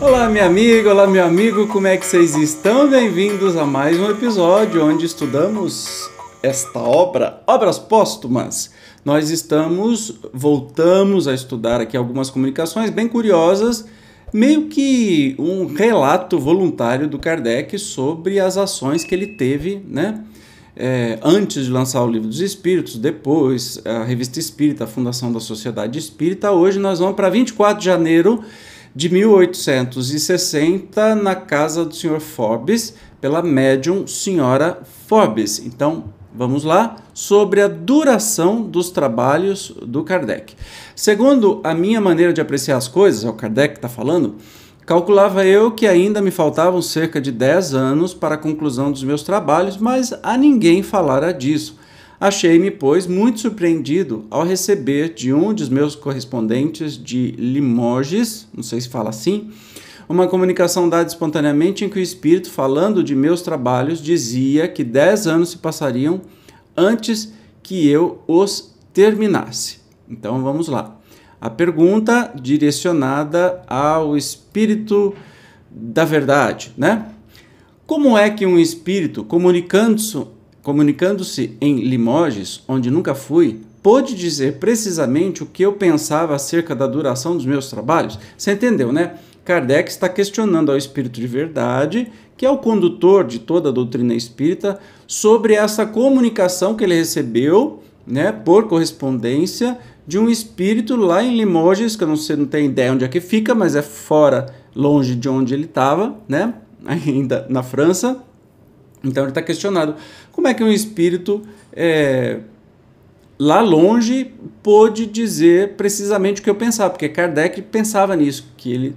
Olá minha amiga, olá meu amigo, como é que vocês estão? Bem-vindos a mais um episódio onde estudamos esta obra, Obras Póstumas. Nós voltamos a estudar aqui algumas comunicações bem curiosas, meio que um relato voluntário do Kardec sobre as ações que ele teve, né? Antes de lançar o Livro dos Espíritos, depois a Revista Espírita, a Fundação da Sociedade Espírita. Hoje nós vamos para 24 de janeiro de 1860, na casa do Sr. Forbes, pela médium Senhora Forbes. Então, vamos lá, sobre a duração dos trabalhos do Kardec. Segundo a minha maneira de apreciar as coisas, é o Kardec que está falando, calculava eu que ainda me faltavam cerca de 10 anos para a conclusão dos meus trabalhos, mas a ninguém falara disso. Achei-me, pois, muito surpreendido ao receber de um dos meus correspondentes de Limoges, não sei se fala assim, uma comunicação dada espontaneamente em que o espírito, falando de meus trabalhos, dizia que 10 anos se passariam antes que eu os terminasse. Então vamos lá. A pergunta direcionada ao espírito da verdade, né? Como é que um espírito, comunicando-se em Limoges, onde nunca fui, pôde dizer precisamente o que eu pensava acerca da duração dos meus trabalhos? Você entendeu, né? Kardec está questionando ao espírito de verdade, que é o condutor de toda a doutrina espírita, sobre essa comunicação que ele recebeu, né, por correspondência de um espírito lá em Limoges, que eu não tenho ideia onde é que fica, mas é fora, longe de onde ele estava, né, ainda na França. Então ele está questionado como é que um espírito lá longe pôde dizer precisamente o que eu pensava, porque Kardec pensava nisso, que ele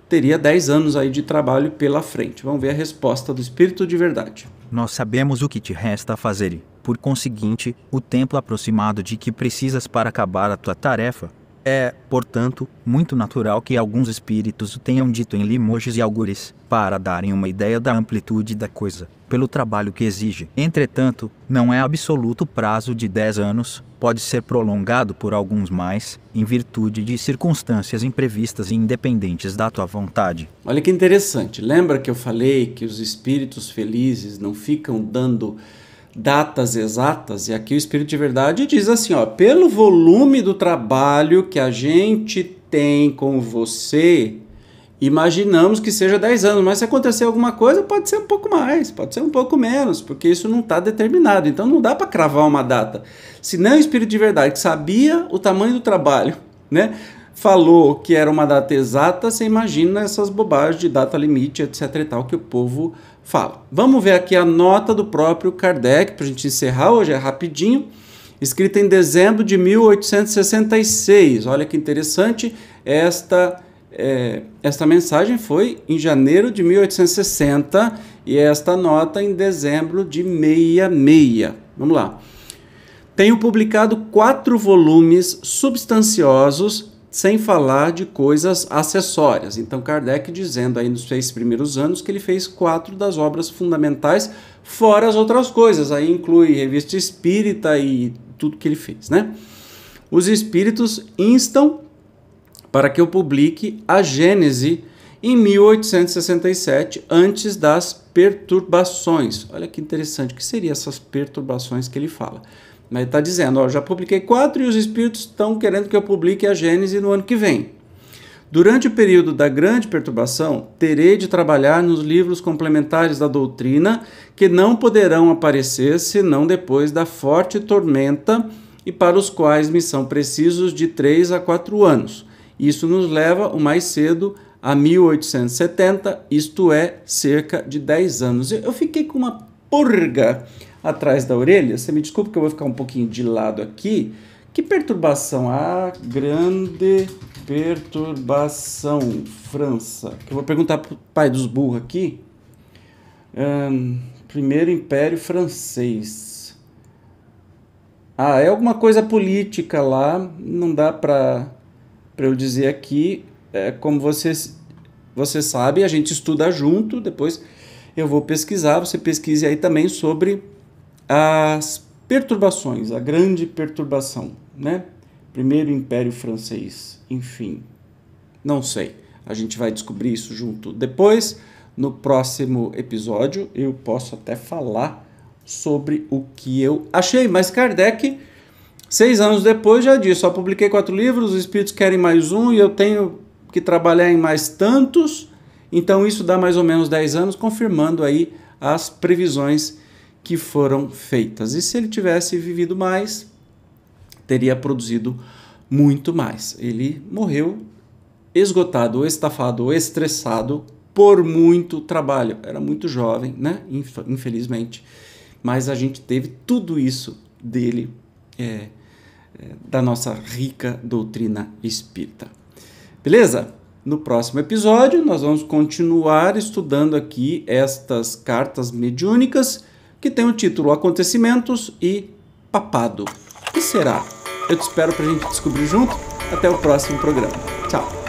teria 10 anos aí de trabalho pela frente. Vamos ver a resposta do espírito de verdade. Nós sabemos o que te resta a fazer e, por conseguinte, o tempo aproximado de que precisas para acabar a tua tarefa. É, portanto, muito natural que alguns espíritos o tenham dito em Limoges e Algures, para darem uma ideia da amplitude da coisa, pelo trabalho que exige. Entretanto, não é absoluto o prazo de 10 anos, pode ser prolongado por alguns mais, em virtude de circunstâncias imprevistas e independentes da tua vontade. Olha que interessante, lembra que eu falei que os espíritos felizes não ficam dando datas exatas? E aqui o espírito de verdade diz assim, ó, pelo volume do trabalho que a gente tem com você, imaginamos que seja 10 anos, mas se acontecer alguma coisa pode ser um pouco mais, pode ser um pouco menos, porque isso não está determinado, então não dá para cravar uma data. Se não é o espírito de verdade que sabia o tamanho do trabalho, né, falou que era uma data exata, você imagina essas bobagens de data limite, etc e tal, que o povo fala. Vamos ver aqui a nota do próprio Kardec, para a gente encerrar hoje, é rapidinho, escrita em dezembro de 1866. Olha que interessante, esta mensagem foi em janeiro de 1860 e esta nota em dezembro de 66. Vamos lá. Tenho publicado 4 volumes substanciosos, sem falar de coisas acessórias. Então Kardec dizendo aí nos 6 primeiros anos que ele fez 4 das obras fundamentais, fora as outras coisas. Aí inclui Revista Espírita e tudo que ele fez, né? Os espíritos instam para que eu publique a Gênese em 1867, antes das perturbações. Olha que interessante, o que seriam essas perturbações que ele fala? Mas ele está dizendo, ó, já publiquei 4 e os espíritos estão querendo que eu publique a Gênese no ano que vem. Durante o período da grande perturbação, terei de trabalhar nos livros complementares da doutrina, que não poderão aparecer senão depois da forte tormenta e para os quais me são precisos de 3 a 4 anos. Isso nos leva, o mais cedo, a 1870, isto é, cerca de 10 anos. Eu fiquei com uma purga atrás da orelha. Você me desculpa que eu vou ficar um pouquinho de lado aqui. Que perturbação? A grande perturbação, França. Que eu vou perguntar pro pai dos burros aqui. Primeiro Império Francês. É alguma coisa política lá. Não dá para eu dizer aqui. Como você sabe, a gente estuda junto. Depois eu vou pesquisar. Você pesquise aí também sobre as perturbações, a grande perturbação, né? Primeiro Império Francês, enfim, não sei. A gente vai descobrir isso junto. Depois, no próximo episódio, eu posso até falar sobre o que eu achei. Mas Kardec, 6 anos depois, já disse, só publiquei 4 livros, os espíritos querem mais um e eu tenho que trabalhar em mais tantos. Então isso dá mais ou menos 10 anos, confirmando aí as previsões que foram feitas. E se ele tivesse vivido mais, teria produzido muito mais. Ele morreu esgotado, estafado, estressado por muito trabalho. Era muito jovem, né? Infelizmente. Mas a gente teve tudo isso dele, da nossa rica doutrina espírita. Beleza? No próximo episódio, nós vamos continuar estudando aqui estas cartas mediúnicas que tem o título Acontecimentos e Papado. O que será? Eu te espero para a gente descobrir junto. Até o próximo programa. Tchau!